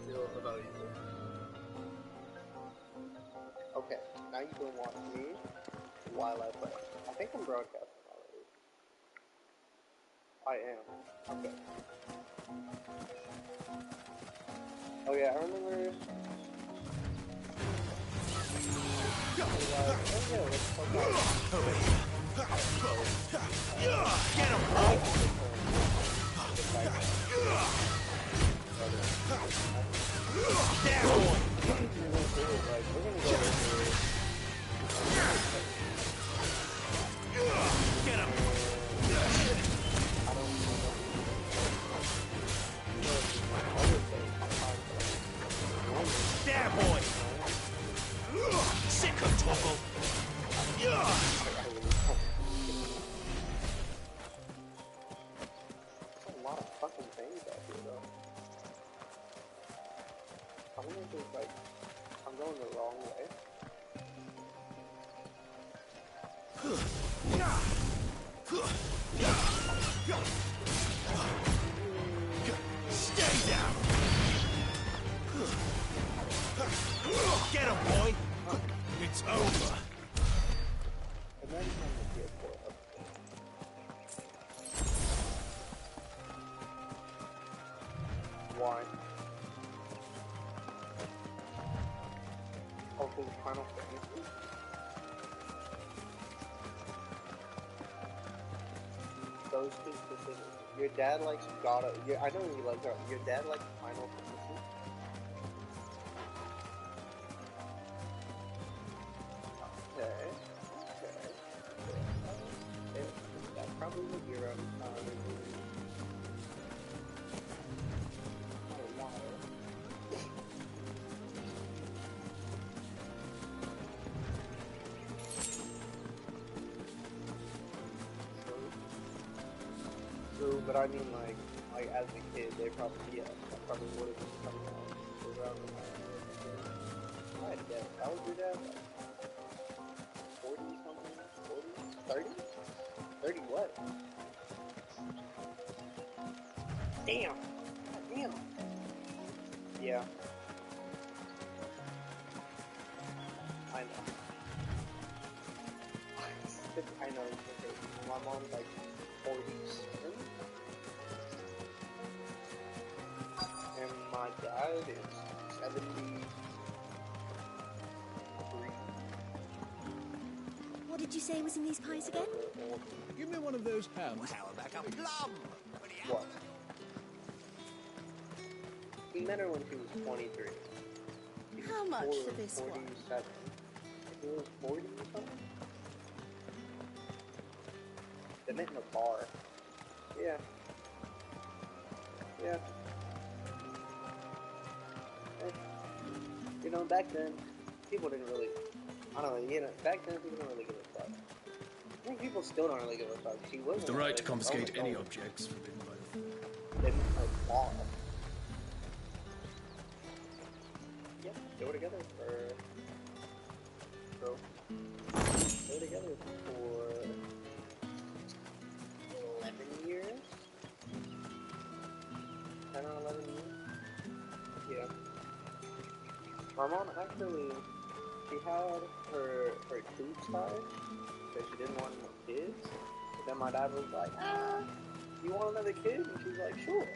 feel about you. Okay, now you can watch me while I play. I think I'm broadcasting already. I am. Okay. Oh yeah, I remember. Oh yeah, let's talk about Get him! There, boy! Like, we're gonna go over. Get him! I don't know. There, boy! Sick of Toggle! A lot of fucking things out here, though. I wonder if it's like I'm going the wrong way. Stay down! Get him, boy! It's over! And then I'm gonna get for it. Why? Oh, for the Final Fantasy? Those two specifically. Your dad likes God of... I know you like God. Your dad likes Final Fantasy? Okay. That probably would be around the time. But I mean, like as a kid, they probably, yeah, that probably would have been coming out around the time. I had a guess. How old your dad? Like 40 something? 40? 30? 30 what? Damn! God damn! Yeah. I know. I know. My mom's like 47. And my dad is 73. What did you say was in these pies again? Give me one of those hams. How about a plum? What? He met her when she was 23. She How was much for this 47. one? If it was 40 or something? They met in a bar. Yeah. Yeah. You know, back then, people didn't really, I don't know, back then people didn't really give a fuck. I think people still don't really give a fuck. She wasn't The right to like, confiscate oh, any objects forbidden by the they met in a bar. Yep, they were together for 11 years? 10 or 11 years? Yeah. My mom actually, she had her tubes tied because she didn't want more kids. But then my dad was like, you want another kid? And she's like, sure.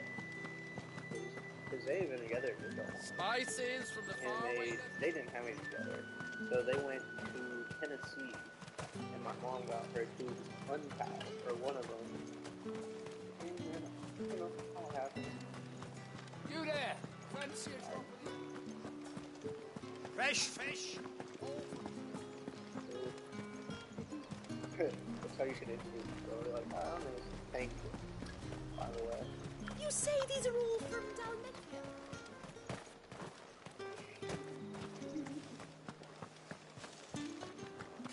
Because they've been together for so long. Spices from the And they didn't have it together. So they went to Tennessee. And my mom got her tubes untied, or one of them. And then, you know, all happened. You there! Fancy a drop? Fresh fish! That's how you should introduce bro. They're like, I don't know. Thank you. By the way. You say these are all from Dalmatia?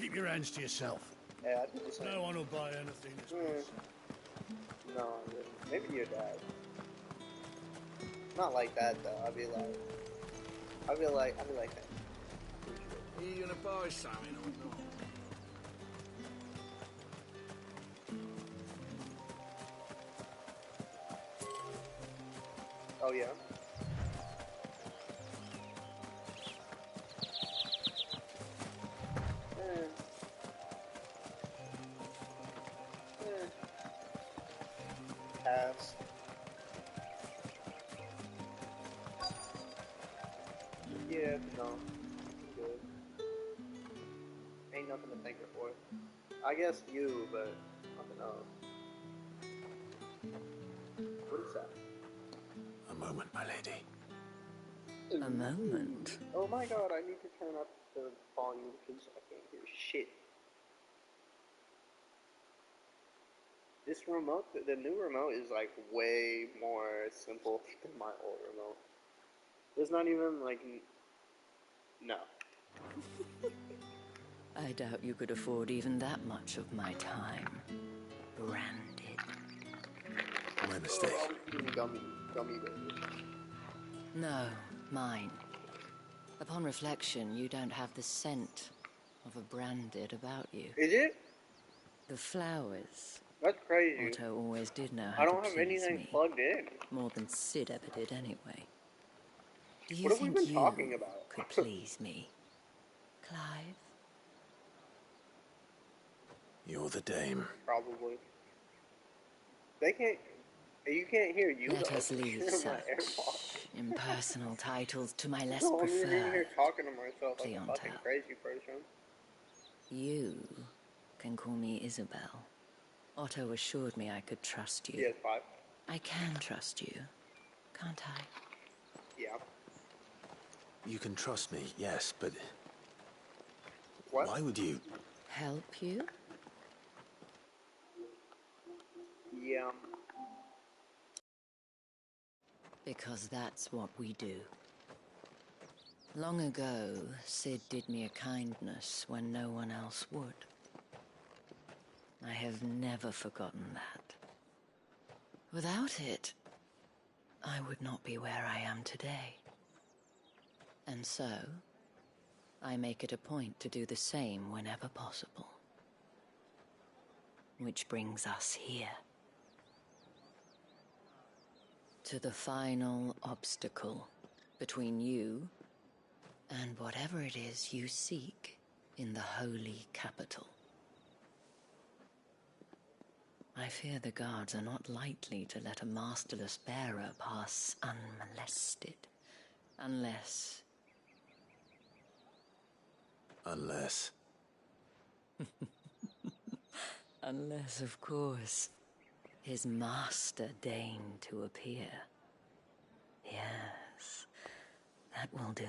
Keep your hands to yourself. Yeah, I did the same. No one will buy anything that's good. No, maybe your dad. Not like that though. I'd be like that. Are you gonna buy something or not? Oh yeah. past. Yeah, no. Good. Ain't nothing to thank her for. I guess you, but nothing else. What is that? A moment, my lady. A moment? Oh my god, I need to turn up the volume because I can't hear shit. This remote, the new remote is like way more simple than my old remote. There's not even like, no. I doubt you could afford even that much of my time. Branded. My mistake. Oh, I'm eating gummy bears. No, mine. Upon reflection, you don't have the scent of a branded about you. Is it? The flowers. That's crazy. Otto always did know how I don't to have please anything me. plugged in. More than Sid ever did anyway. Do you What have we think been you talking about? could please me, Clive? You're the dame. Probably. They can't. You can't hear you. Let though. us leave You're in my such AirPods. impersonal titles to my less No, I'm in here preferred. talking to myself like a clientele. fucking crazy person. You can call me Isabel. Otto assured me I could trust you. PS5. I can trust you, can't I? Yeah. You can trust me, yes, but What? why would you? Help you? Yeah. Because that's what we do. Long ago, Sid did me a kindness when no one else would. I have never forgotten that. Without it, I would not be where I am today. And so, I make it a point to do the same whenever possible. Which brings us here. To the final obstacle between you and whatever it is you seek in the holy capital. I fear the guards are not likely to let a masterless bearer pass unmolested, unless... Unless, of course, his master deigned to appear. Yes, that will do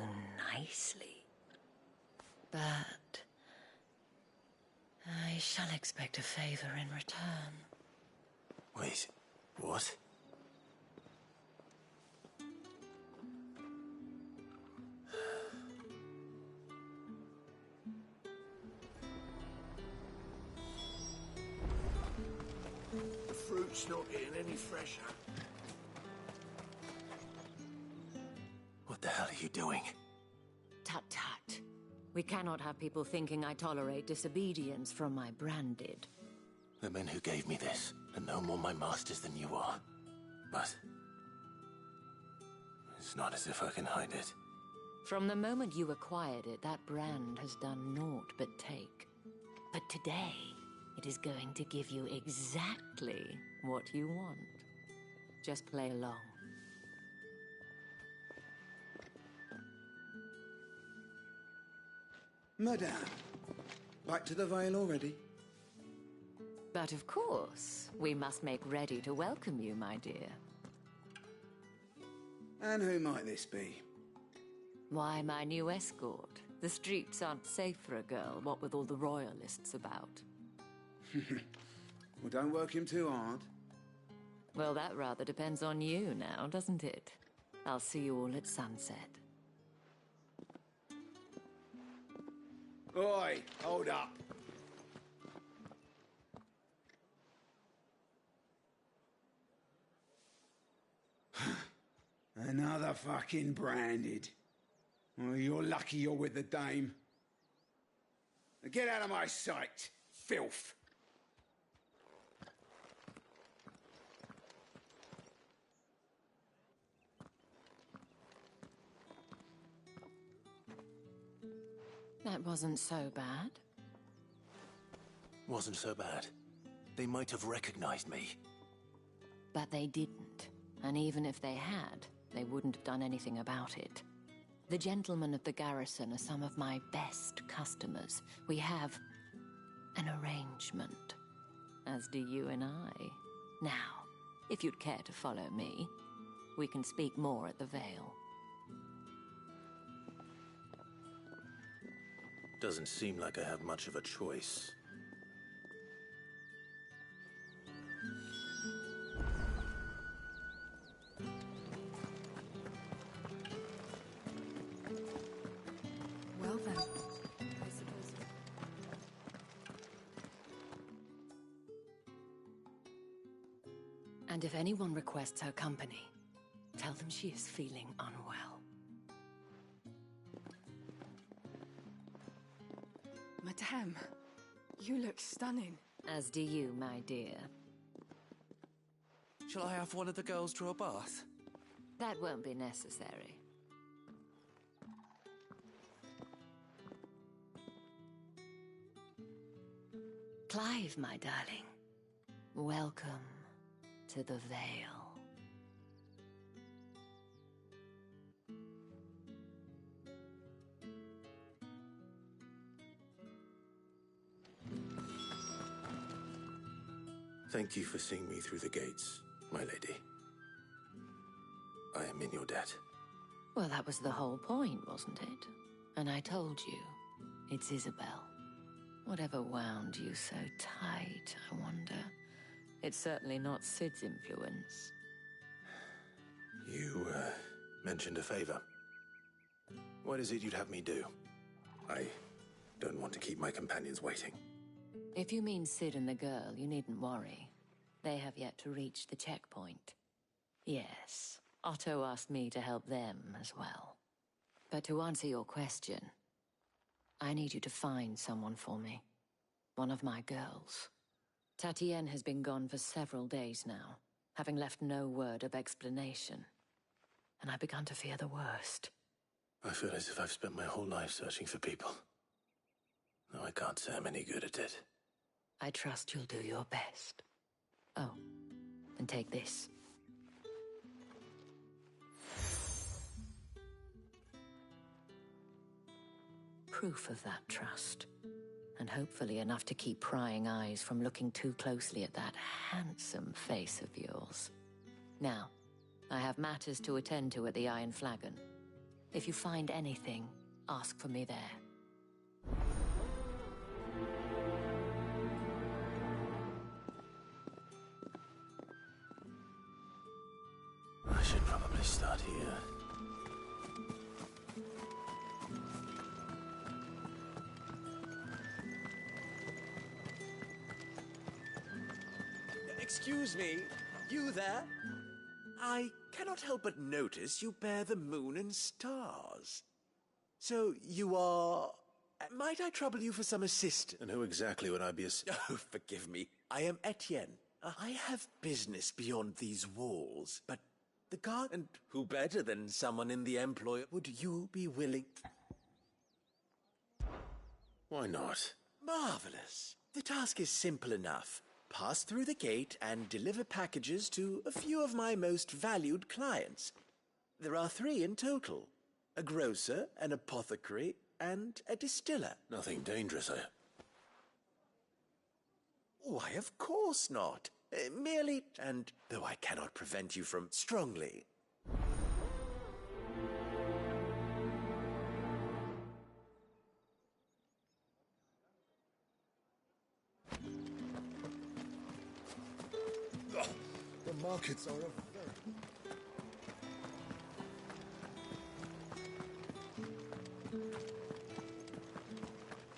nicely. But I shall expect a favor in return. Wait, what? The fruit's not getting any fresher. What the hell are you doing? Tut tut. We cannot have people thinking I tolerate disobedience from my branded. The men who gave me this are no more my masters than you are. But it's not as if I can hide it. From the moment you acquired it, that brand has done naught but take. But today, it is going to give you exactly what you want. Just play along. Madame, back to the Vale already? But of course, we must make ready to welcome you, my dear. And who might this be? Why, my new escort. The streets aren't safe for a girl, what with all the royalists about. Well, don't work him too hard. Well, that rather depends on you now, doesn't it? I'll see you all at sunset. Oi, hold up. Another fucking branded. Well, you're lucky you're with the dame. Now get out of my sight, filth. That wasn't so bad. Wasn't so bad. They might have recognized me. But they didn't. And even if they had, they wouldn't have done anything about it. The gentlemen of the garrison are some of my best customers. We have an arrangement, as do you and I. Now, if you'd care to follow me, we can speak more at the Vale. Doesn't seem like I have much of a choice. Well then, I suppose. And if anyone requests her company, tell them she is feeling unwell. Madame, you look stunning. As do you, my dear. Shall I have one of the girls draw a bath? That won't be necessary. Clive, my darling. Welcome to the Vale. Thank you for seeing me through the gates, my lady. I am in your debt. Well, that was the whole point, wasn't it? And I told you, it's Isabel. Whatever wound you so tight, I wonder. It's certainly not Sid's influence. You, mentioned a favor. What is it you'd have me do? I don't want to keep my companions waiting. If you mean Sid and the girl, you needn't worry. They have yet to reach the checkpoint. Yes, Otto asked me to help them as well. But to answer your question, I need you to find someone for me. One of my girls. Tatienne has been gone for several days now, having left no word of explanation. And I've begun to fear the worst. I feel as if I've spent my whole life searching for people. No, I can't say I'm any good at it. I trust you'll do your best. Oh, and take this. Proof of that trust. And hopefully enough to keep prying eyes from looking too closely at that handsome face of yours. Now, I have matters to attend to at the Iron Flagon. If you find anything, ask for me there. I should probably start here. Excuse me, you there? I cannot help but notice you bear the moon and stars. So you are... Might I trouble you for some assistance? And who exactly would I be Oh, forgive me. I am Etienne. I have business beyond these walls, but the guard... And who better than someone in the employ? Would you be willing... Why not? Marvelous. The task is simple enough. Pass through the gate and deliver packages to a few of my most valued clients. There are 3 in total. A grocer, an apothecary, and a distiller. Nothing dangerous, Why, of course not. Merely, and though I cannot prevent you from strongly... The markets are a very...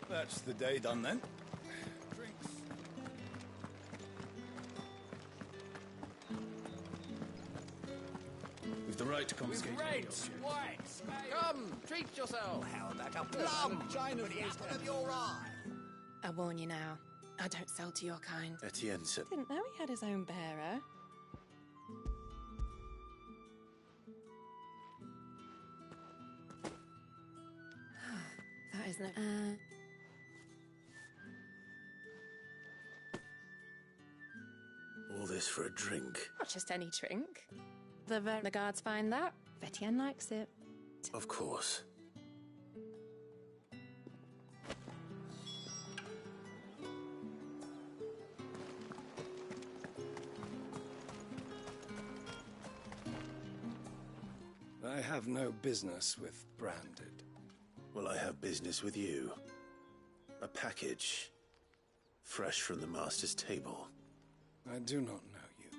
That's the day done then. Drinks. We've the right to confiscate. Reds, whites, come, treat yourself. How about a plum? China For the apple of your eye. I warn you now, I don't sell to your kind. Etienne said... Didn't know he had his own bearer. That isn't it. all this for a drink? Not just any drink. The guards find that. Vetienne likes it. Of course. I have no business with Branded. Well, I have business with you. A package. Fresh from the Master's table. I do not know you.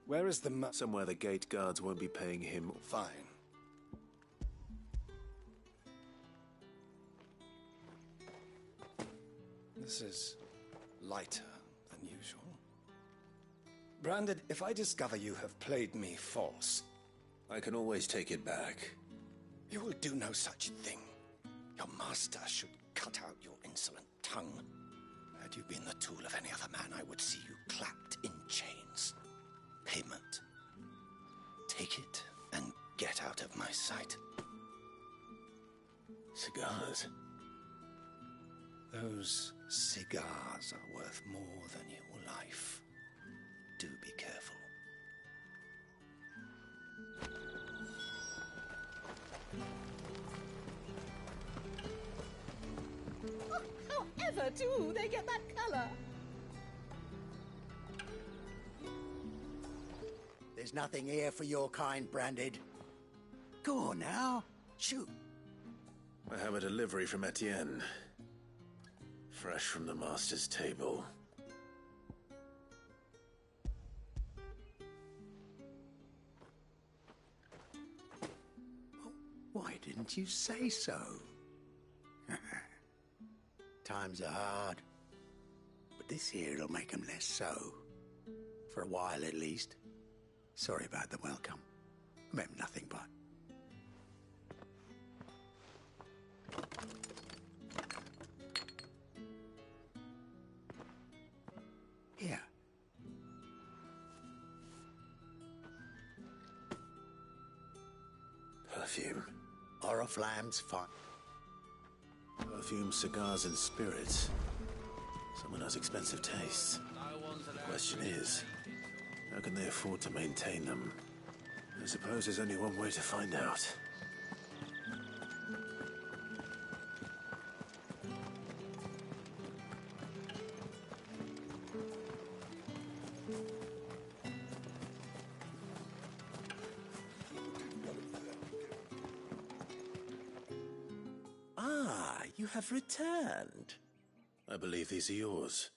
Where is the Somewhere the gate guards won't be paying him. Fine. This is lighter than usual. Branded, if I discover you have played me false... I can always take it back. You will do no such thing. Your master should cut out your insolent tongue. Had you been the tool of any other man, I would see you clapped in chains. Payment. Take it and get out of my sight. Cigars. Those cigars are worth more than your life. Do be careful. However do they get that color? There's nothing here for your kind, Branded. Go on now. Shoot. I have a delivery from Etienne. Fresh from the Master's table. Why didn't you say so? Times are hard. But this here'll make 'em less so. For a while, at least. Sorry about the welcome. Meant nothing but. Here. Perfume. Oriflamme's fine. Perfume, cigars, and spirits. Someone has expensive tastes. The question is, how can they afford to maintain them? I suppose there's only one way to find out. Ah, you have returned. I believe these are yours.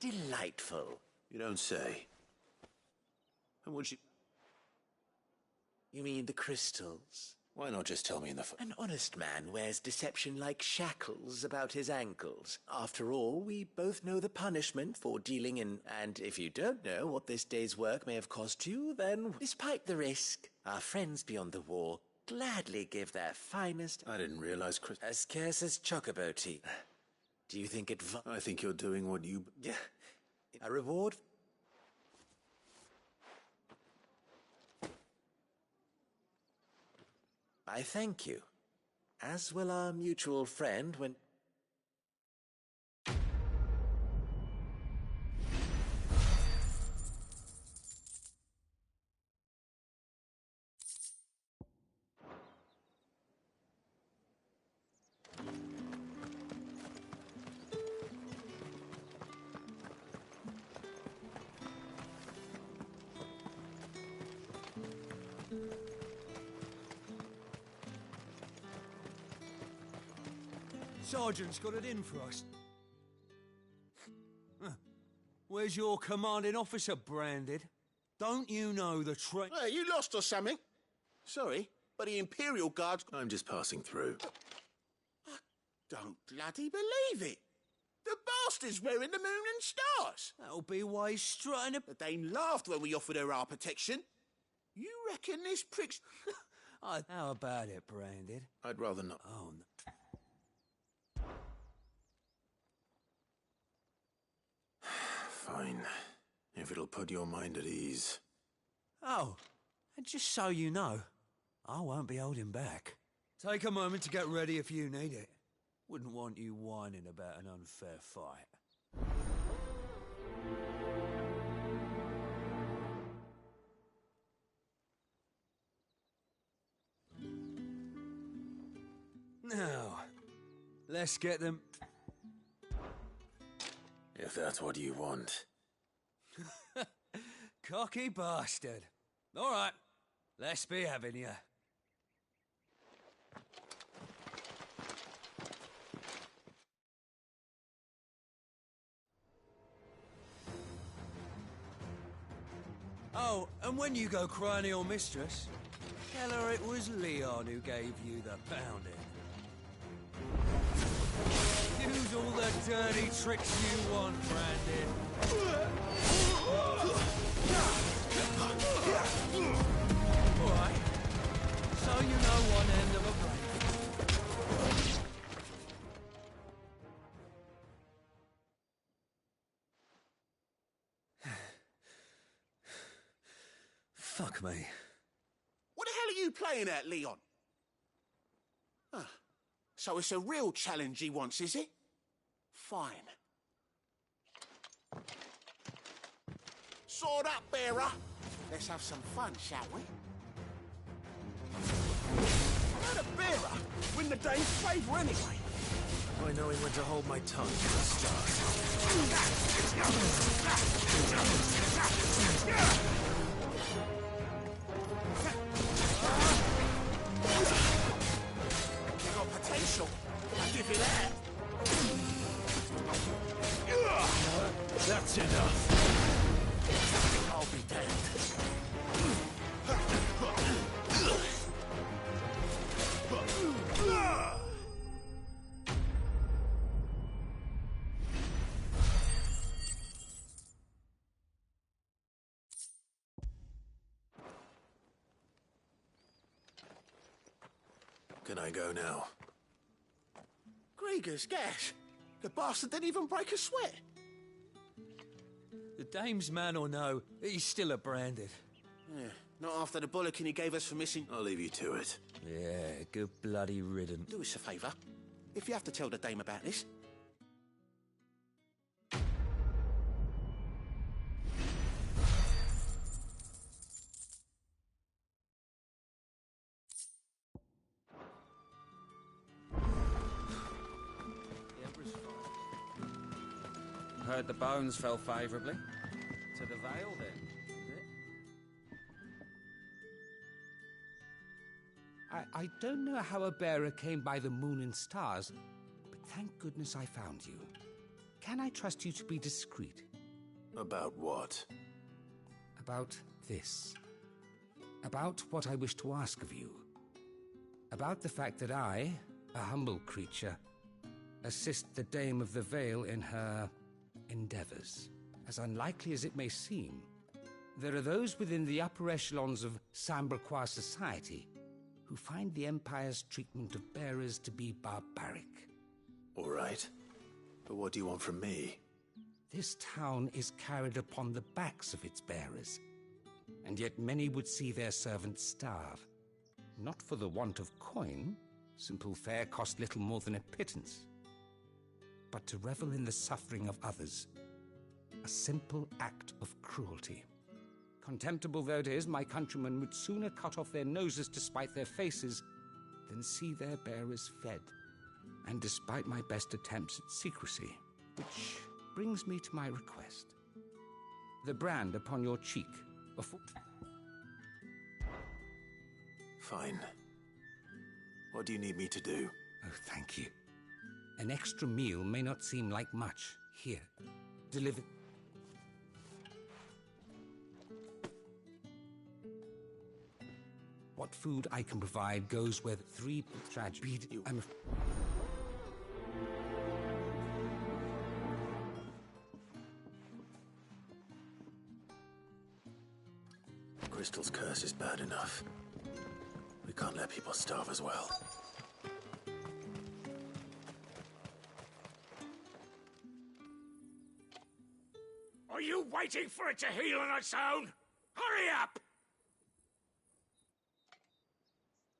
Delightful. You don't say. And would you... You mean the crystals? Why not just tell me in the... An honest man wears deception like shackles about his ankles. After all, we both know the punishment for dealing in... And if you don't know what this day's work may have cost you, then, despite the risk, our friends beyond the wall gladly give their finest... I didn't realize as scarce as chocobo tea. Do you think it... I think you're doing what you... Yeah. A reward... I thank you, as will our mutual friend when... Sergeant's got it in for us. Where's your commanding officer, Branded? Don't you know the train... Hey, you lost or something? Sorry, but the Imperial Guards... I'm just passing through. I don't bloody believe it. The bastard's wearing the moon and stars. That'll be why he's strutting a... The Dane laughed when we offered her our protection. You reckon this prick's... How about it, Branded? I'd rather not. Oh, no. Fine. If it'll put your mind at ease. Oh, and just so you know, I won't be holding back. Take a moment to get ready if you need it. Wouldn't want you whining about an unfair fight. Now, let's get them... If that's what you want. Cocky bastard. All right, let's be having you. Oh, and when you go crying to your mistress, tell her it was Leon who gave you the pounding. Use all the dirty tricks you want, Brandon. All right, so you know one end of a blade. Fuck me. What the hell are you playing at, Leon? Ah, so it's a real challenge he wants, is it? Fine. Sword up, bearer. Let's have some fun, shall we? Let a bearer win the dame's favour anyway. By knowing when to hold my tongue for a start. You got potential. I'll give you that. That's enough. I'll be damned. Can I go now? Grieger's gas. The bastard didn't even break a sweat. The dame's man or no, he's still a Branded. Yeah, not after the bollocking he gave us for missing. I'll leave you to it. Yeah, good bloody riddance. Do us a favour. If you have to tell the dame about this. Heard the bones fell favourably. To the Vale, then, is it? I don't know how a bearer came by the moon and stars, but thank goodness I found you. Can I trust you to be discreet? About what? About this. About what I wish to ask of you. About the fact that I, a humble creature, assist the Dame of the Vale in her endeavors. As unlikely as it may seem, there are those within the upper echelons of Samberquois society who find the Empire's treatment of bearers to be barbaric. All right. But what do you want from me? This town is carried upon the backs of its bearers, and yet many would see their servants starve. Not for the want of coin, simple fare cost little more than a pittance, but to revel in the suffering of others, a simple act of cruelty. Contemptible though it is, my countrymen would sooner cut off their noses to spite their faces than see their bearers fed. And despite my best attempts at secrecy, which brings me to my request. The brand upon your cheek, before... Fine. What do you need me to do? Oh, thank you. An extra meal may not seem like much. Here, deliver... What food I can provide goes where the three tragedy... I'm... Crystal's curse is bad enough. We can't let people starve as well. Are you waiting for it to heal on its own? Hurry up!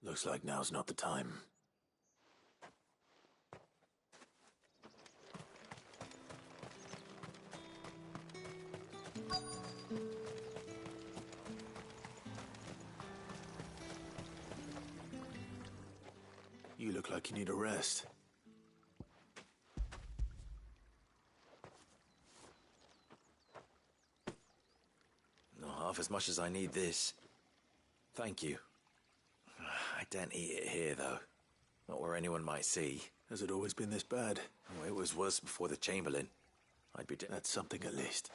Looks like now's not the time. like you need a rest. Not half as much as I need this. Thank you. I daren't eat it here, though. Not where anyone might see. Has it always been this bad? Oh, it was worse before the Chamberlain. I'd be That's something at least.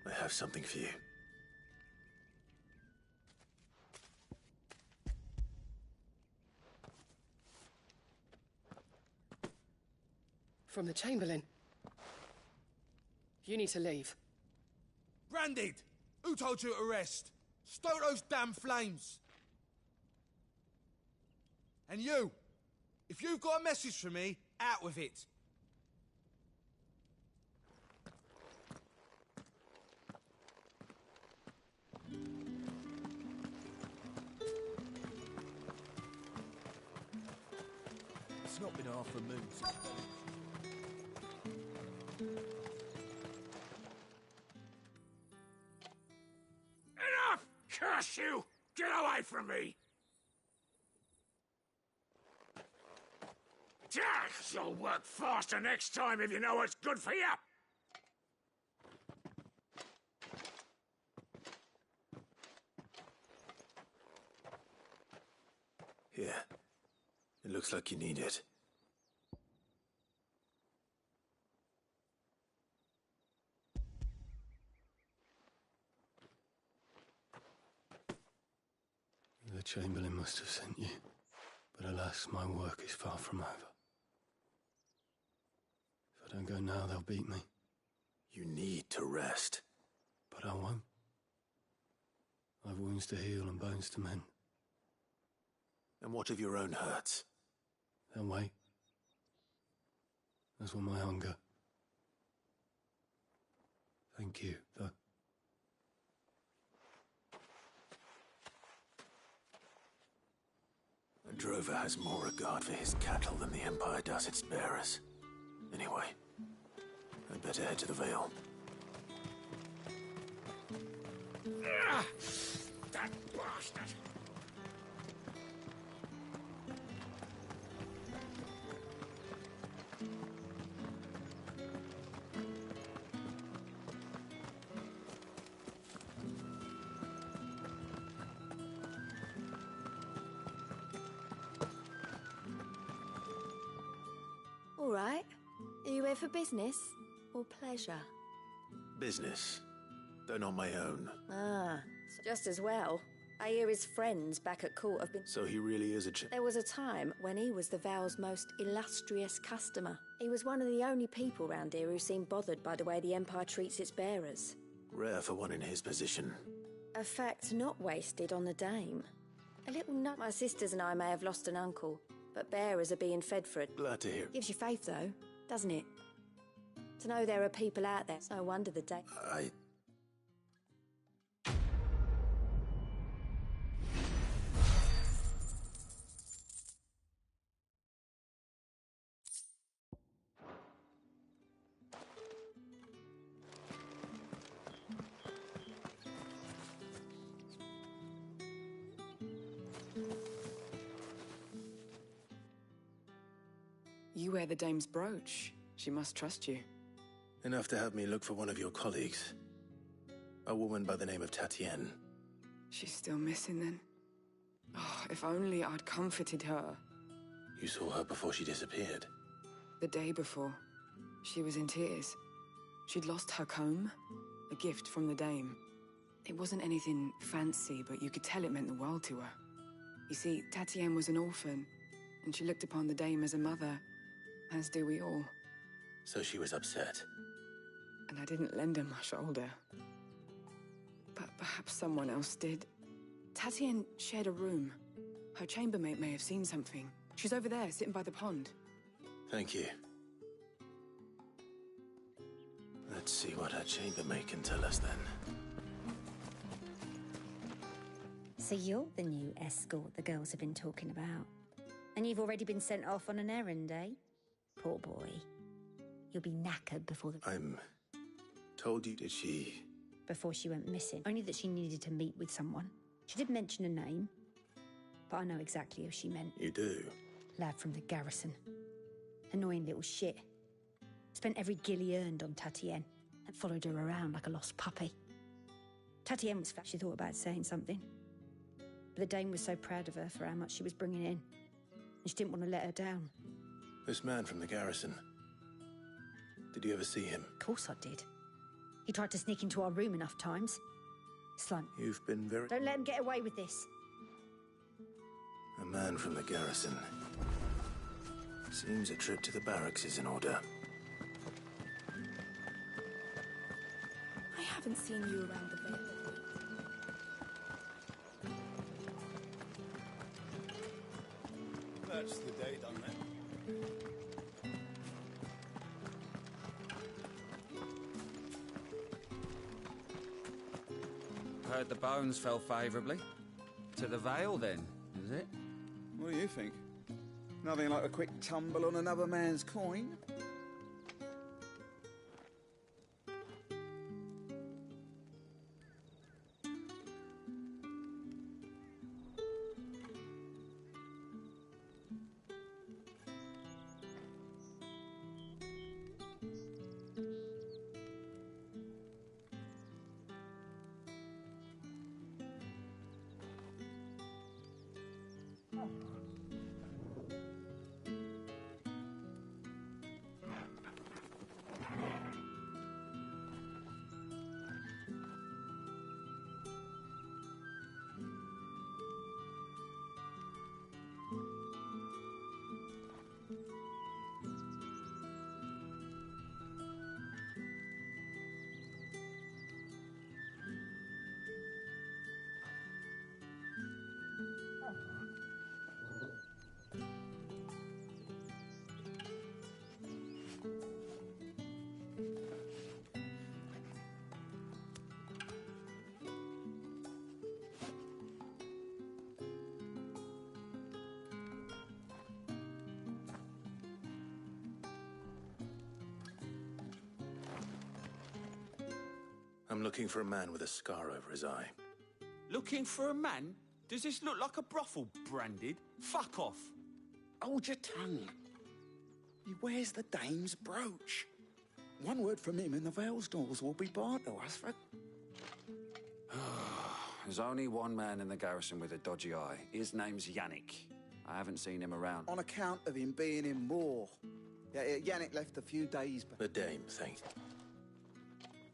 I have something for you. From the Chamberlain. You need to leave. Branded! Who told you to rest? Stoke those damn flames! And you! If you've got a message for me, out with it! It's not been half a moon since Enough! Curse you! Get away from me! You'll work faster next time if you know what's good for you! Here. It looks like you need it. The Chamberlain must have sent you, but alas, my work is far from over. If I don't go now, they'll beat me. You need to rest. But I won't. I've wounds to heal and bones to mend. And what of your own hurts? They'll wait. As will my hunger. Thank you, though. A drover has more regard for his cattle than the Empire does its bearers. Anyway, I'd better head to the Vale. That bastard! All right. Are you here for business or pleasure? Business, though not my own. Ah, just as well. I hear his friends back at court have been... So he really is a There was a time when he was the Vale's most illustrious customer. He was one of the only people round here who seemed bothered by the way the Empire treats its bearers. Rare for one in his position. A fact not wasted on the dame. A little nut. My sisters and I may have lost an uncle, but bearers are being fed for it. Glad to hear. Gives you faith, though, doesn't it? To know there are people out there. It's no wonder the day... You wear the dame's brooch. She must trust you. Enough to have me look for one of your colleagues. A woman by the name of Tatienne. She's still missing, then? Oh, if only I'd comforted her. You saw her before she disappeared? The day before. She was in tears. She'd lost her comb, a gift from the dame. It wasn't anything fancy, but you could tell it meant the world to her. You see, Tatienne was an orphan, and she looked upon the dame as a mother, as do we all. So she was upset. And I didn't lend her my shoulder. But perhaps someone else did. Tatienne shared a room. Her chambermaid may have seen something. She's over there, sitting by the pond. Thank you. Let's see what her chambermaid can tell us then. So you're the new escort the girls have been talking about. And you've already been sent off on an errand, eh? Poor boy. You'll be knackered before the... I'm told you, did she... Before she went missing. Only that she needed to meet with someone. She did mention a name, but I know exactly who she meant. You do? Lad from the garrison. Annoying little shit. Spent every guil he earned on Tatienne and followed her around like a lost puppy. Tatienne was fat. She thought about saying something. But the Dame was so proud of her for how much she was bringing in. And she didn't want to let her down. This man from the garrison. Did you ever see him? Of course I did. He tried to sneak into our room enough times. Slime. You've been very... Don't let him get away with this. A man from the garrison. Seems a trip to the barracks is in order. I haven't seen you around the Vale. That's the day done then. Heard the bones fell favourably. To the Vale, then, is it? What do you think? Nothing like a quick tumble on another man's coin? I'm looking for a man with a scar over his eye. Looking for a man? Does this look like a brothel, Branded? Fuck off. Hold your tongue. He wears the Dame's brooch. One word from him and the Vale's doors will be barred to us for... There's only one man in the garrison with a dodgy eye. His name's Yannick. I haven't seen him around. On account of him being in Moore. Yeah, Yannick left a few days back. The Dame, thank you.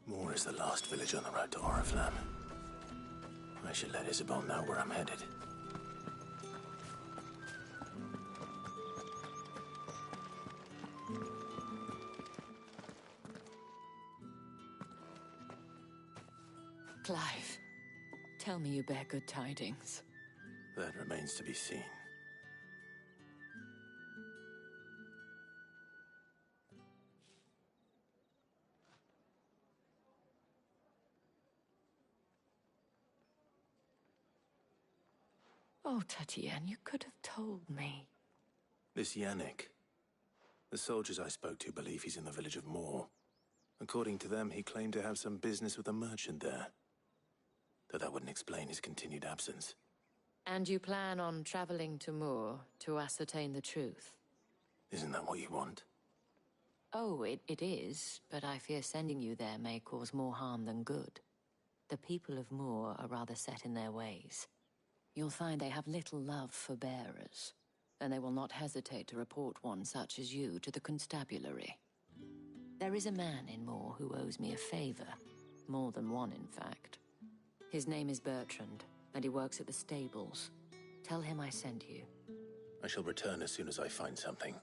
Moore is the last village on the road to MoreFinal. I should let Isabel know where I'm headed. Clive, tell me you bear good tidings. That remains to be seen. Oh, Tatienne, you could have told me. This Yannick. The soldiers I spoke to believe he's in the village of Moore. According to them, he claimed to have some business with a merchant there. Though that wouldn't explain his continued absence. And you plan on traveling to Moore to ascertain the truth? Isn't that what you want? Oh, it is, but I fear sending you there may cause more harm than good. The people of Moore are rather set in their ways. You'll find they have little love for bearers, and they will not hesitate to report one such as you to the constabulary. There is a man in Moore who owes me a favor. More than one, in fact. His name is Bertrand, and he works at the stables. Tell him I sent you. I shall return as soon as I find something.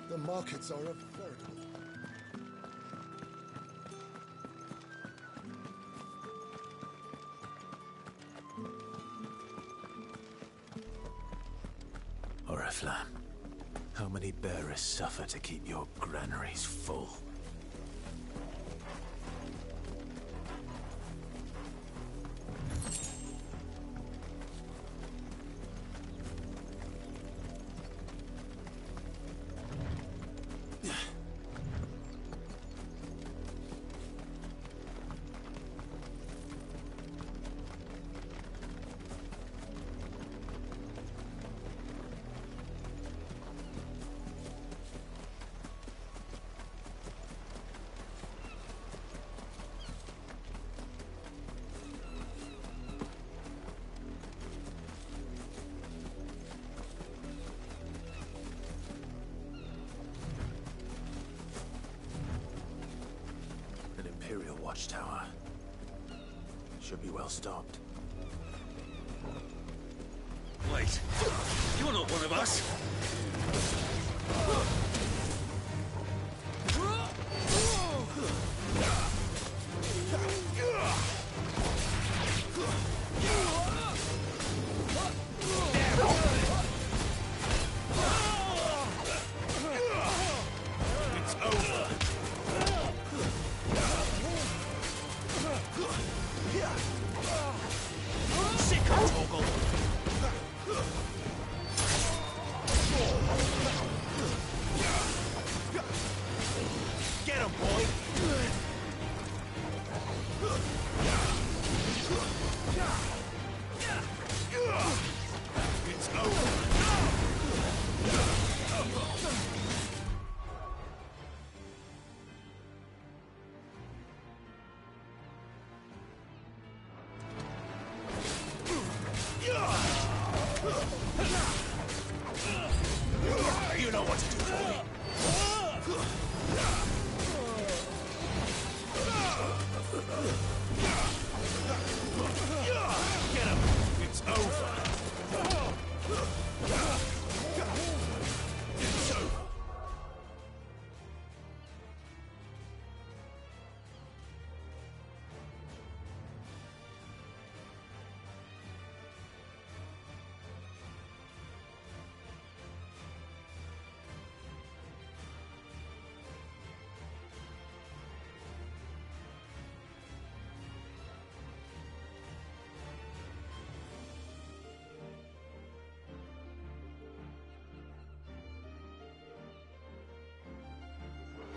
The markets are a veritable... Traveler, how many bearers suffer to keep your granaries full? Imperial watchtower. Should be well stocked. Wait, you're not one of us! It's over! Sick of Toggle! Get him, boy! It's over! You know what to do for me. Get him! It's over! It's over!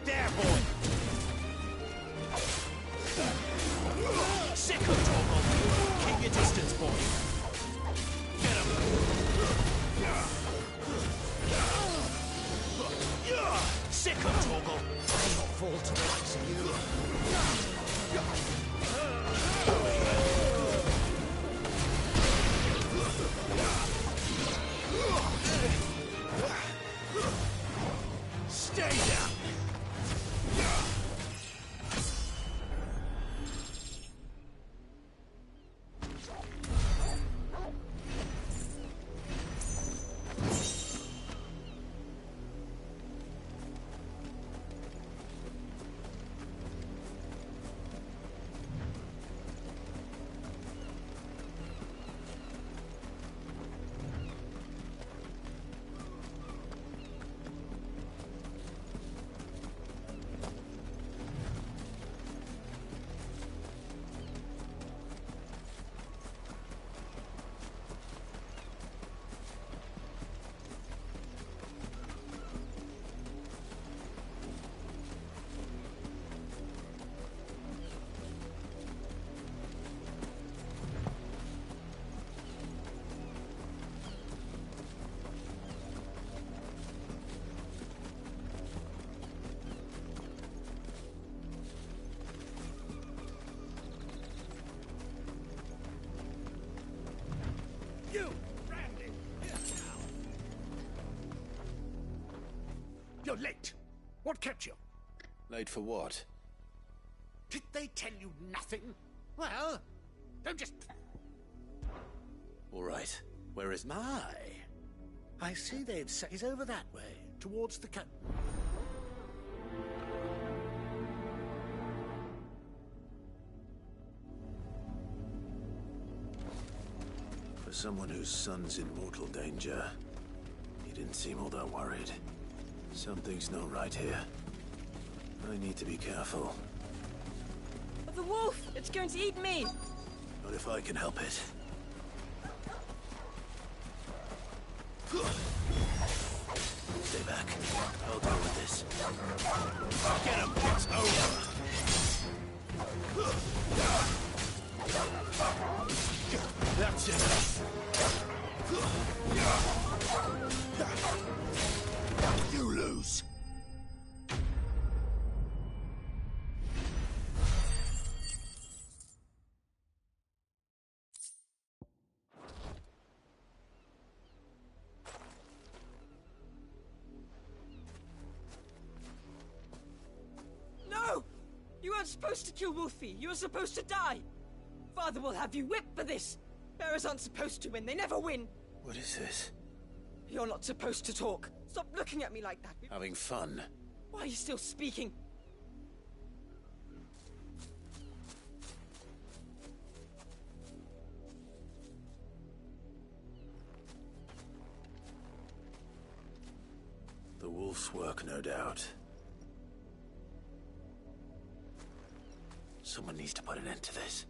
There, boy! Sick of Toggle! Keep your distance, boy! Get him! Sick of Toggle! I not fall to the likes of you! Stay down! You! Randy! Here now! You're late. What kept you? Late for what? Did they tell you nothing? Well, don't just... All right. Where is... My! I see they've set... He's over that way, towards the cat... For someone whose son's in mortal danger, he'd didn't seem all that worried. Something's not right here. I need to be careful. But the wolf! It's going to eat me! Not if I can help it. Stay back. I'll deal with this. Get him! It's over! That's enough! You lose! No! You weren't supposed to kill Wolfie. You were supposed to die. Father will have you whipped for this. Bearers aren't supposed to win. They never win. What is this? You're not supposed to talk. Stop looking at me like that. Having fun. Why are you still speaking? The wolf's work, no doubt. Someone needs to put an end to this.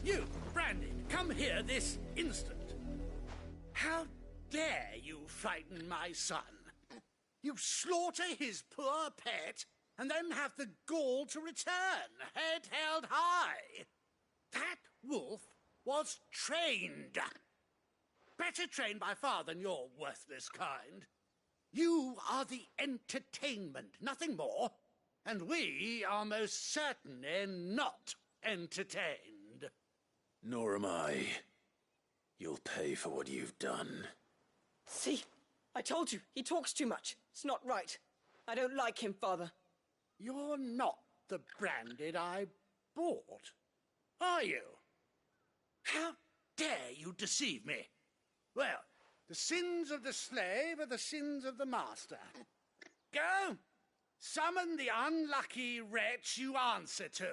You, Brandon, come here this instant. How dare you frighten my son? You slaughter his poor pet, and then have the gall to return, head held high. That wolf was trained. Better trained by far than your worthless kind. You are the entertainment, nothing more. And we are most certainly not entertained. Nor am I. You'll pay for what you've done. See? I told you, he talks too much. It's not right. I don't like him, Father. You're not the Branded I bought, are you? How dare you deceive me? Well, the sins of the slave are the sins of the master. Go, summon the unlucky wretch you answer to.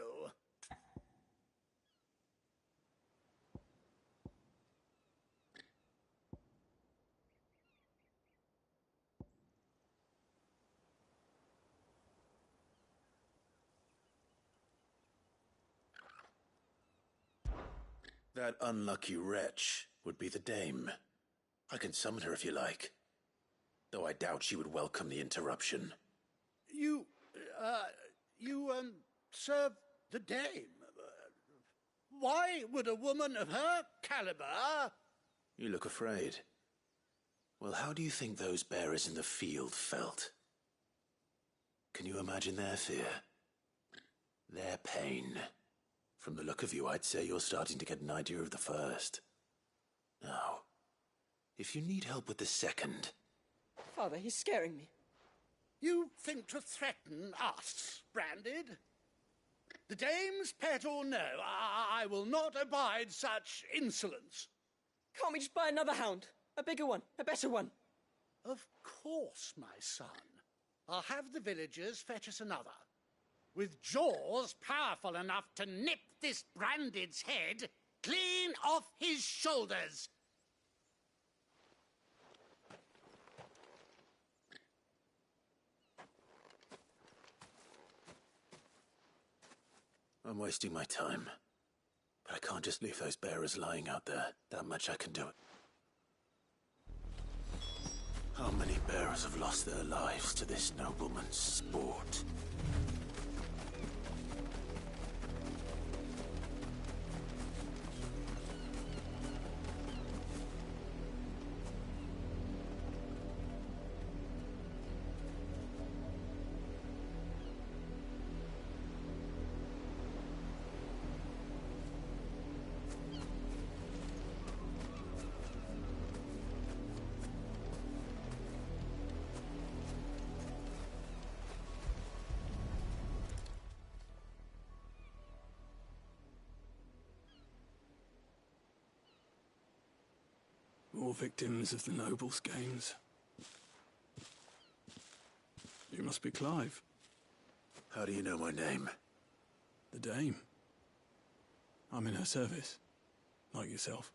That unlucky wretch would be the dame. I can summon her if you like. Though I doubt she would welcome the interruption. You serve the dame. Why would a woman of her caliber... You look afraid. Well, how do you think those bearers in the field felt? Can you imagine their fear? Their pain? From the look of you, I'd say you're starting to get an idea of the first. Now, if you need help with the second... Father, he's scaring me. You think to threaten us, Branded? The dame's pet or no, I will not abide such insolence. Can't we just buy another hound? A bigger one, a better one. Of course, my son. I'll have the villagers fetch us another. With jaws powerful enough to nip this Branded's head clean off his shoulders. I'm wasting my time. But I can't just leave those bearers lying out there. That much I can do. How many bearers have lost their lives to this nobleman's sport? More victims of the nobles' games. You must be Clive. How do you know my name? The Dame. I'm in her service, like yourself.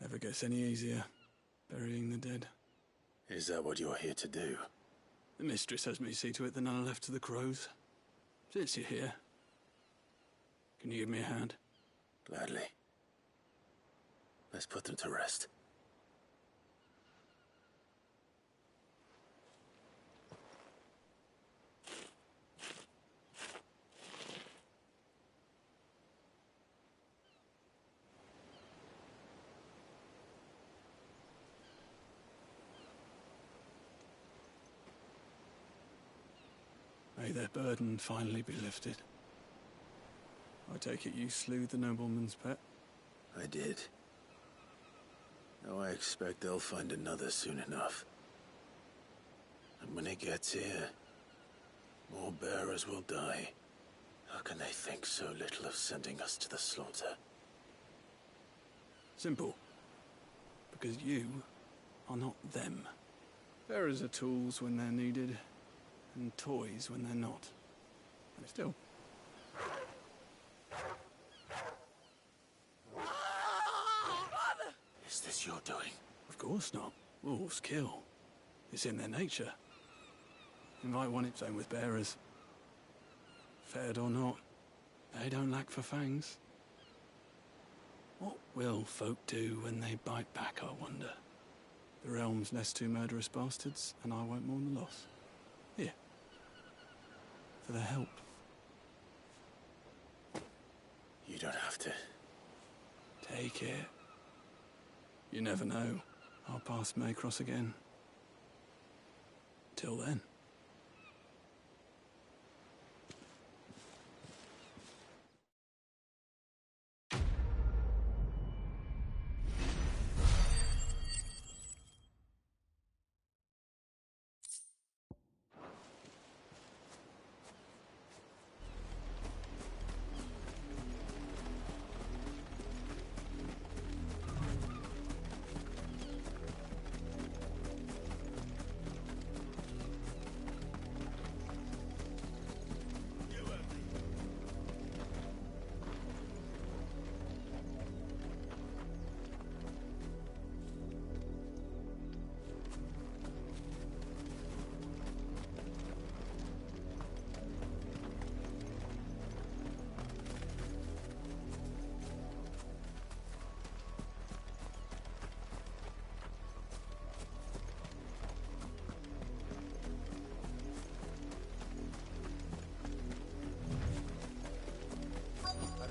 Never gets any easier, burying the dead. Is that what you're here to do? The mistress has me see to it that none are left to the crows. Since you're here, can you give me a hand? Gladly. Let's put them to rest. May their burden finally be lifted. I take it you slew the nobleman's pet? I did. Now I expect they'll find another soon enough. And when it gets here, more bearers will die. How can they think so little of sending us to the slaughter? Simple. Because you are not them. Bearers are tools when they're needed, and toys when they're not. And still. Is this your doing? Of course not. Wolves kill. It's in their nature. Invite one, same with bearers. Fed or not, they don't lack for fangs. What will folk do when they bite back, I wonder? The realm's nest two murderous bastards, and I won't mourn the loss. Here. For their help. You don't have to. Take it. You never know. Our paths may cross again. Till then.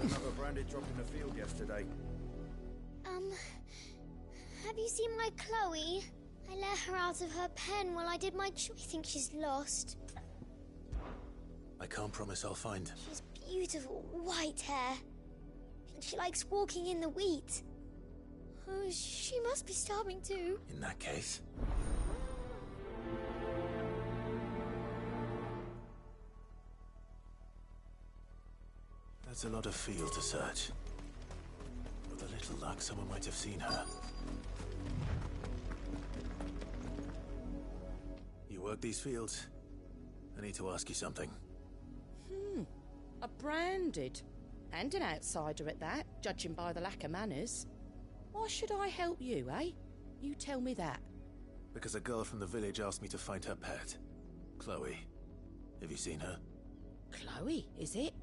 Another branded drop in the field yesterday. Have you seen my Chloe? I let her out of her pen while I did my I think she's lost. I can't promise I'll find him. She's beautiful, white hair. She likes walking in the wheat. Oh, she must be starving too. In that case... That's a lot of field to search. With a little luck, someone might have seen her. You work these fields? I need to ask you something. A branded. And an outsider at that, judging by the lack of manners. Why should I help you, eh? You tell me that. Because a girl from the village asked me to find her pet. Chloe. Have you seen her? Chloe, is it?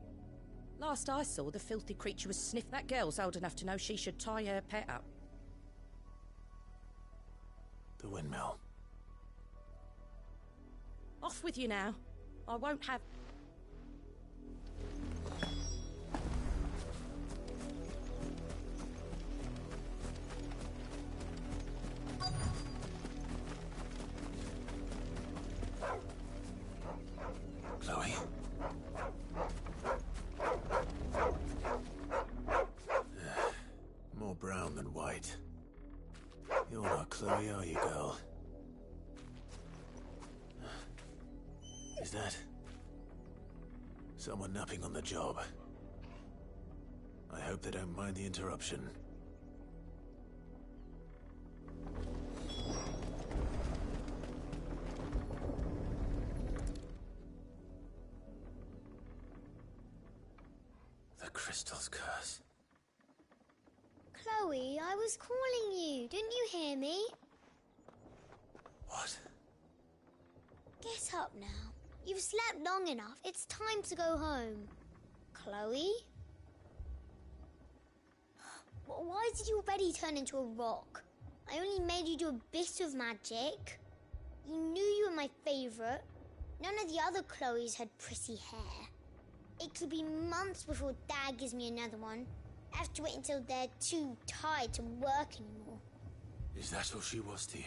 Last I saw, the filthy creature was sniffed. That girl's old enough to know she should tie her pet up. The windmill. Off with you now. I won't have... Chloe? More brown than white. You're not Chloe, are you, girl? Is that... someone napping on the job? I hope they don't mind the interruption. The crystal's curse. Chloe, I was calling you. Didn't you hear me? What? Get up now. You've slept long enough. It's time to go home. Chloe? Why did you already turn into a rock? I only made you do a bit of magic. You knew you were my favourite. None of the other Chloes had pretty hair. It could be months before Dad gives me another one. I have to wait until they're too tired to work anymore. Is that all she was to you?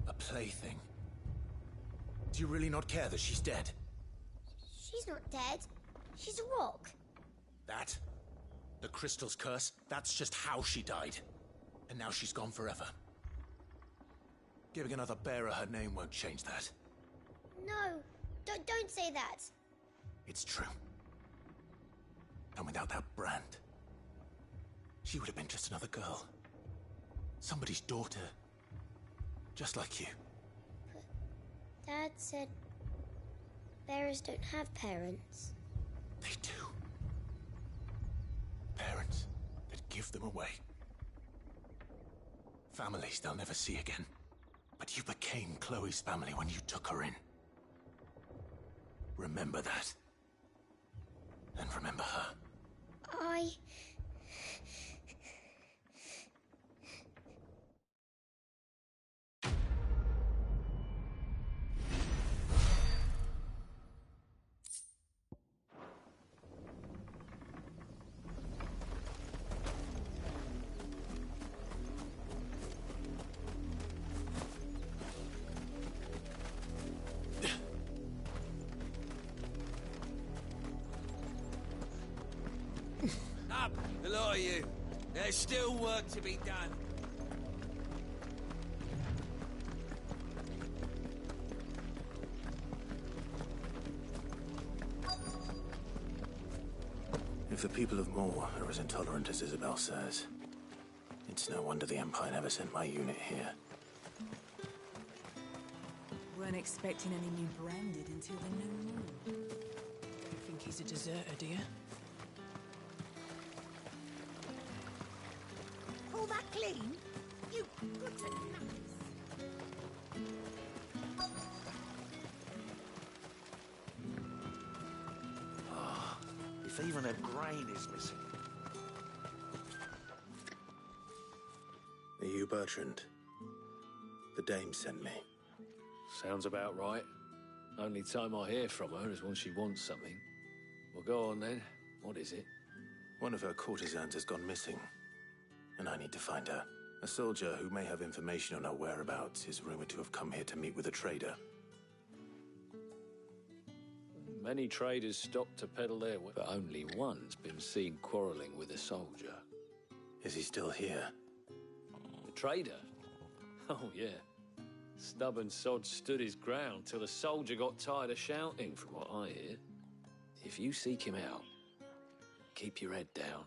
A plaything? Do you really not care that she's dead? She's not dead. She's a rock. That? The crystal's curse? That's just how she died. And now she's gone forever. Giving another bearer her name won't change that. No, don't say that. It's true. And without that brand, she would have been just another girl. Somebody's daughter. Just like you. But Dad said bearers don't have parents. They do. Parents that give them away. Families they'll never see again. But you became Chloe's family when you took her in. Remember that. And remember her. Up, the lot of you. There's still work to be done. If the people of More are as intolerant as Isabel says, it's no wonder the Empire never sent my unit here. Weren't expecting any new branded until the new moon. You think he's a deserter, do you? All that clean? You good for nothing. If even a grain is missing. Are you Bertrand? The dame sent me. Sounds about right. Only time I hear from her is when she wants something. Well, go on then. What is it? One of her courtesans has gone missing, and I need to find her. A soldier who may have information on her whereabouts is rumored to have come here to meet with a trader. Many traders stop to peddle their wares, but only one's been seen quarrelling with a soldier. Is he still here? The trader? Oh, yeah. Stubborn sod stood his ground till the soldier got tired of shouting, from what I hear. If you seek him out, keep your head down.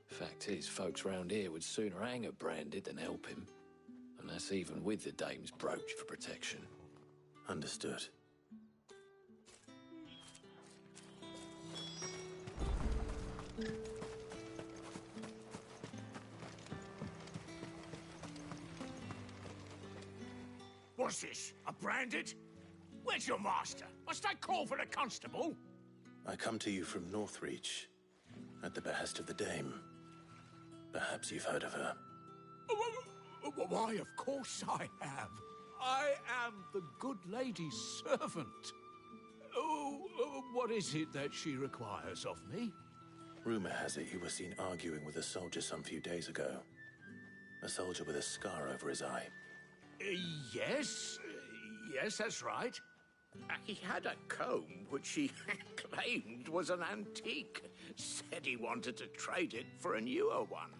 Fact is, folks round here would sooner hang a branded than help him. And that's even with the dame's brooch for protection. Understood. What's this? A branded? Where's your master? Must I call for a constable? I come to you from Northreach, at the behest of the dame. Perhaps you've heard of her. Why, of course I have. I am the good lady's servant. What is it that she requires of me? Rumor has it you were seen arguing with a soldier some few days ago. A soldier with a scar over his eye. Yes, that's right. He had a comb which he claimed was an antique. Said he wanted to trade it for a newer one.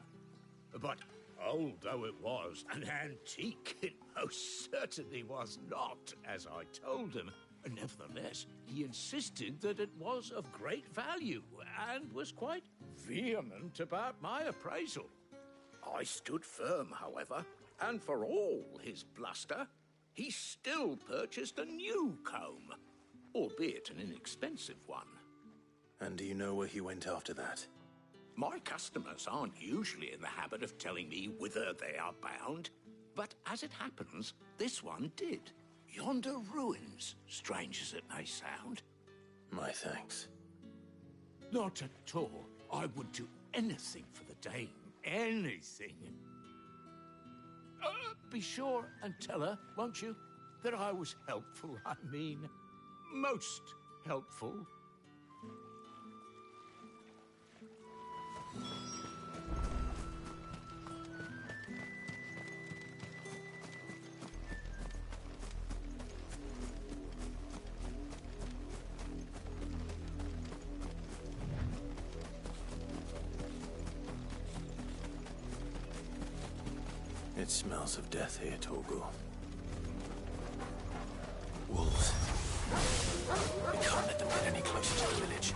But old though it was, an antique it most certainly was not, as I told him. Nevertheless, he insisted that it was of great value and was quite vehement about my appraisal. I stood firm, however, and for all his bluster, he still purchased a new comb, albeit an inexpensive one. And do you know where he went after that? My customers aren't usually in the habit of telling me whither they are bound, but as it happens, this one did. Yonder ruins, strange as it may sound. My thanks. Not at all. I would do anything for the dame. Anything. Be sure and tell her, won't you, that I was helpful, I mean, most helpful. It smells of death here, Torgal. Wolves. We can't let them get any closer to the village.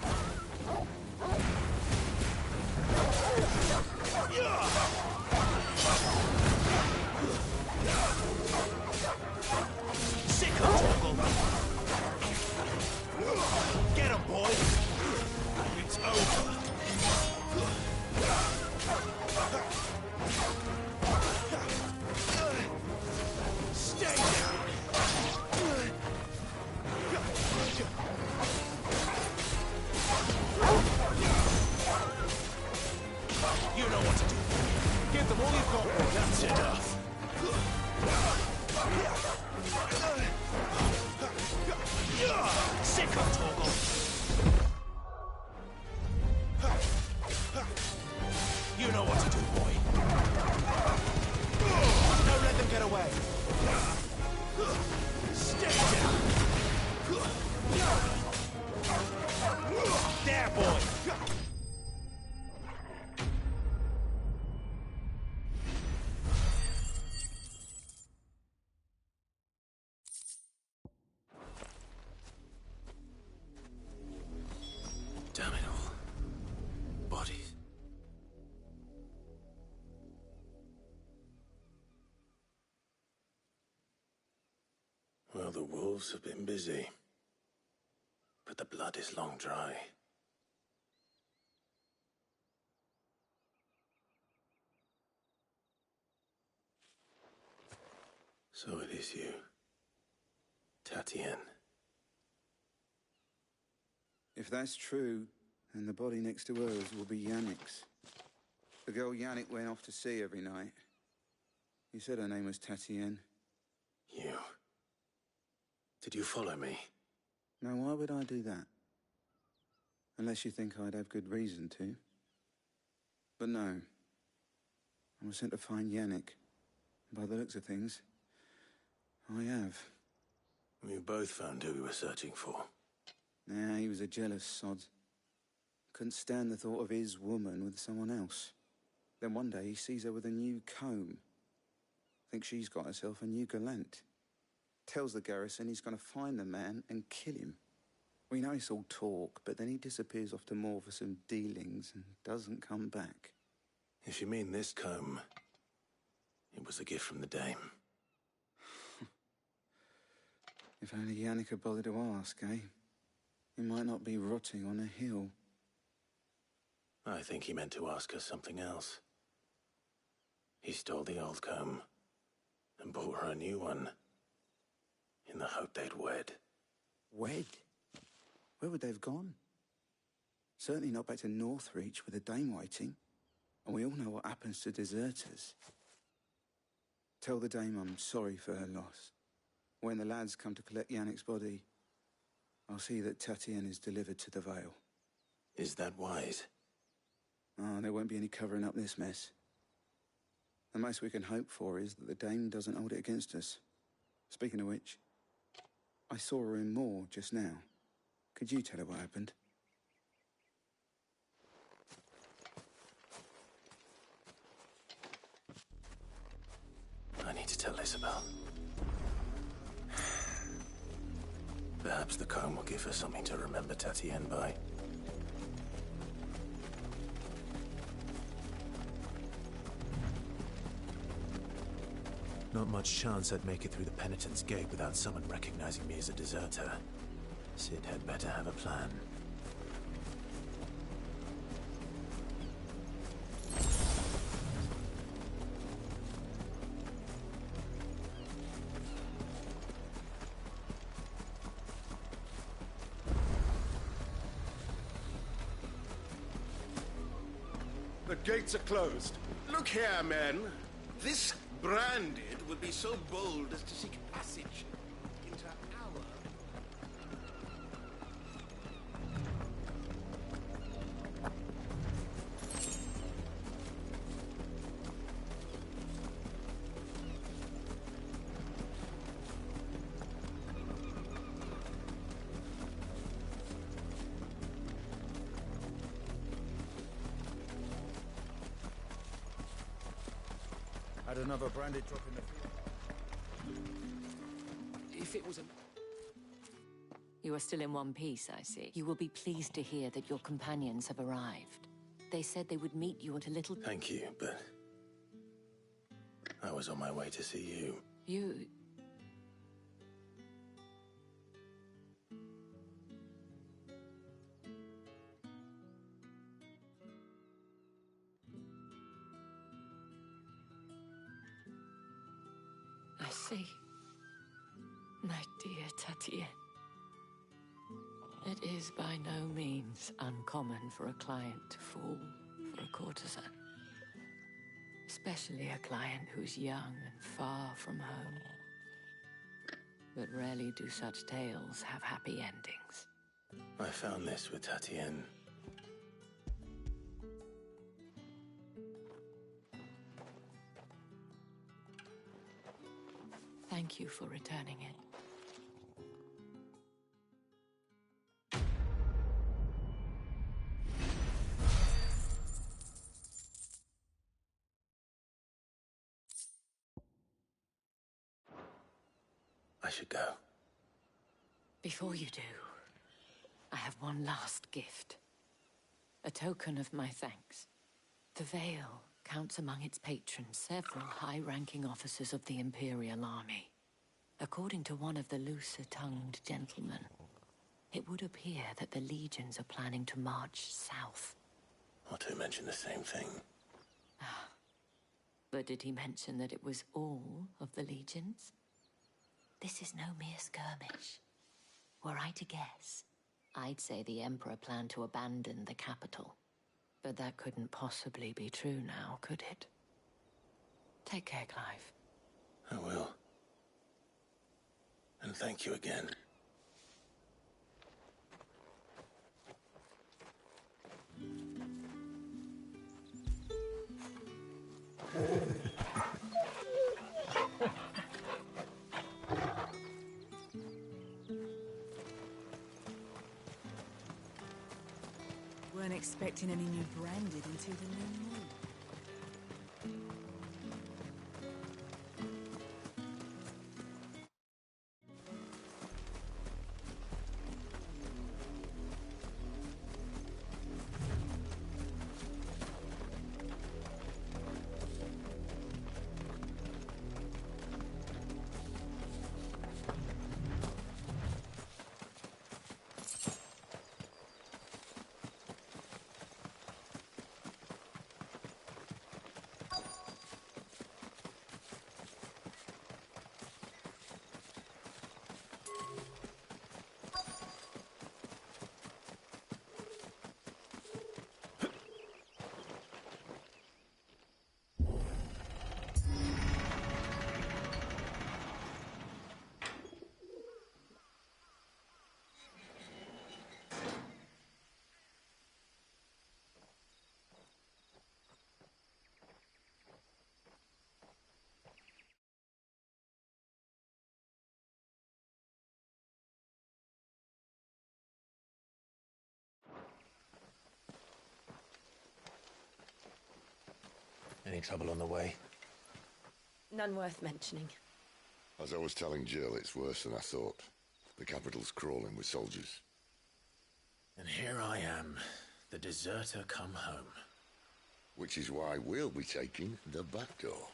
Sick of Torgal! Get him, boy! It's over! Stay down! You know what to do. Give them all you've got. That's enough. Sick of Torgal. You know what to do, boy. Don't let them get away. Stay down. There, boy. Damn it all. Bodies. Well, the wolves have been busy. But the blood is long dry. So it is you, Tatienne. If that's true, then the body next to hers will be Yannick's. The girl Yannick went off to see every night. You said her name was Tatienne. You. Did you follow me? Now, why would I do that? Unless you think I'd have good reason to. But no. I was sent to find Yannick. By the looks of things, I have. We both found who we were searching for. Nah, he was a jealous sod. Couldn't stand the thought of his woman with someone else. Then one day he sees her with a new comb. Thinks she's got herself a new gallant. Tells the garrison he's going to find the man and kill him. We know it's all talk, but then he disappears off to Moore for some dealings and doesn't come back. If you mean this comb, it was a gift from the dame. If only Yannick had bothered to ask, eh? He might not be rotting on a hill. I think he meant to ask her something else. He stole the old comb and bought her a new one in the hope they'd wed. Wed? Where would they have gone? Certainly not back to Northreach with a dame waiting. And we all know what happens to deserters. Tell the dame I'm sorry for her loss. When the lads come to collect Yannick's body, I'll see that Tatienne is delivered to the Vale. Is that wise? Oh, there won't be any covering up this mess. The most we can hope for is that the dame doesn't hold it against us. Speaking of which, I saw her in Moore just now. Could you tell her what happened? I need to tell Isabel. Perhaps Perhaps the comb will give her something to remember Tatienne by. Not much chance I'd make it through the Penitent's Gate without someone recognizing me as a deserter. Sid had better have a plan. The gates are closed. Look here, men. This branded would be so bold as to seek passage into our... Had another branded drop in the field. If it was a... You are still in one piece, I see. You will be pleased to hear that your companions have arrived. They said they would meet you at a little... Thank you, but... I was on my way to see you. You... I see. My dear Tatienne. It is by no means uncommon for a client to fall for a courtesan. Especially a client who's young and far from home. But rarely do such tales have happy endings. I found this with Tatienne. Thank you for returning it. I should go. Before you do, I have one last gift. A token of my thanks. The Vale counts among its patrons several high-ranking officers of the Imperial Army. According to one of the looser-tongued gentlemen, it would appear that the legions are planning to march south. Otto mentioned the same thing. But did he mention that it was all of the legions? This is no mere skirmish. Were I to guess, I'd say the Emperor planned to abandon the capital. But that couldn't possibly be true now, could it? Take care, Clive. I will. And thank you again. Weren't expecting any new branded until the new moon. Any trouble on the way? None worth mentioning. As I was telling Jill, it's worse than I thought. The capital's crawling with soldiers. And here I am, the deserter come home. Which is why we'll be taking the back door.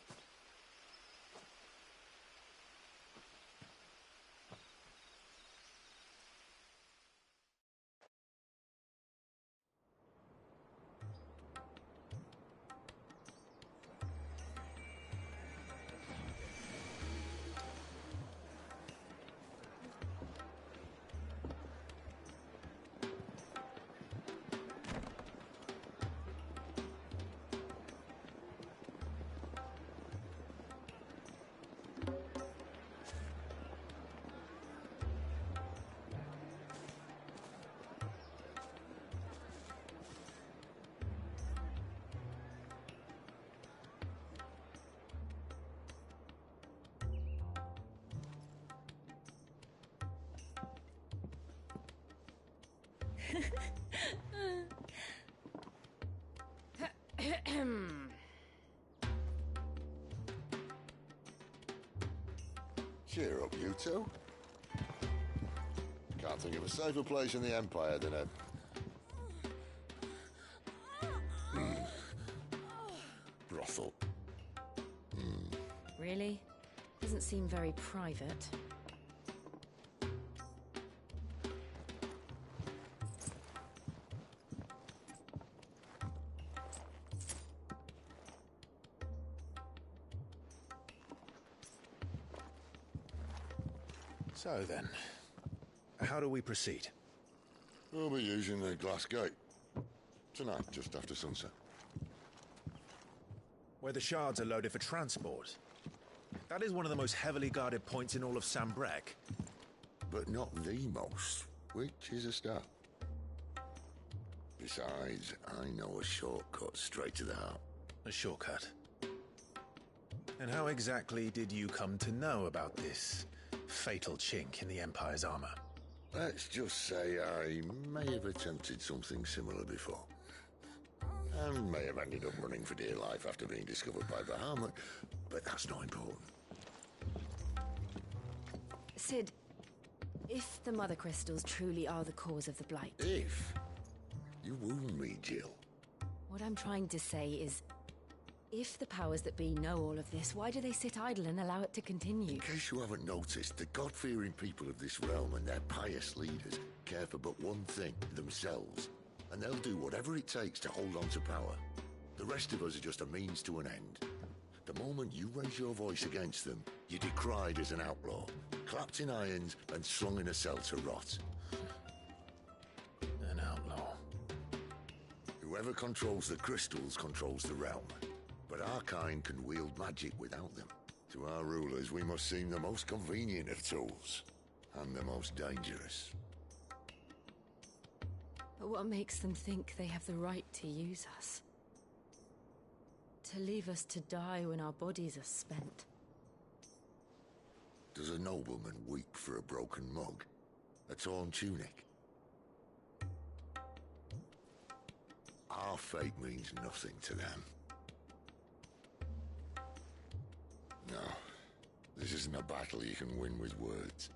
Cheer up, you two. Can't think of a safer place in the Empire than a... brothel. Really? Doesn't seem very private. So then, how do we proceed? We'll be using the glass gate. Tonight, just after sunset. Where the shards are loaded for transport. That is one of the most heavily guarded points in all of Sambrec. But not the most, which is a start. Besides, I know a shortcut straight to the heart. A shortcut? And how exactly did you come to know about this fatal chink in the Empire's armor? Let's just say I may have attempted something similar before. And may have ended up running for dear life after being discovered by Bahamut, but that's not important. Sid, if the Mother Crystals truly are the cause of the Blight... If? You wound me, Jill. What I'm trying to say is, if the powers that be know all of this, why do they sit idle and allow it to continue? In case you haven't noticed, the God-fearing people of this realm and their pious leaders care for but one thing, themselves. And they'll do whatever it takes to hold on to power. The rest of us are just a means to an end. The moment you raise your voice against them, you're decried as an outlaw, clapped in irons and slung in a cell to rot. An outlaw. Whoever controls the crystals controls the realm. But our kind can wield magic without them. To our rulers, we must seem the most convenient of tools, and the most dangerous. But what makes them think they have the right to use us? To leave us to die when our bodies are spent? Does a nobleman weep for a broken mug? A torn tunic? Our fate means nothing to them. No, this isn't a battle you can win with words.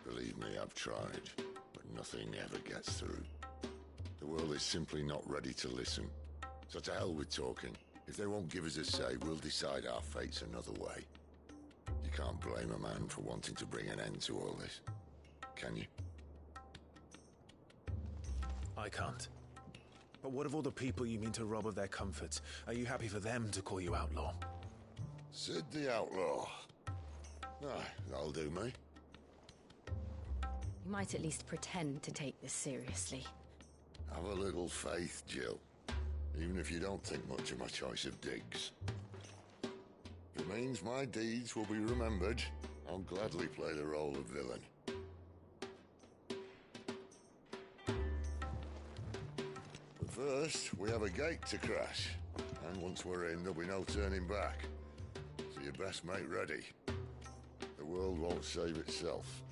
Believe me, I've tried, but nothing ever gets through. The world is simply not ready to listen. So to hell with talking. If they won't give us a say, we'll decide our fates another way. You can't blame a man for wanting to bring an end to all this, can you? I can't. But what of all the people you mean to rob of their comforts? Are you happy for them to call you outlaw? Sid the Outlaw. Ah, that'll do me. You might at least pretend to take this seriously. Have a little faith, Jill. Even if you don't think much of my choice of digs. If it means my deeds will be remembered, I'll gladly play the role of villain. But first, we have a gate to crash. And once we're in, there'll be no turning back. So you best make ready. The world won't save itself.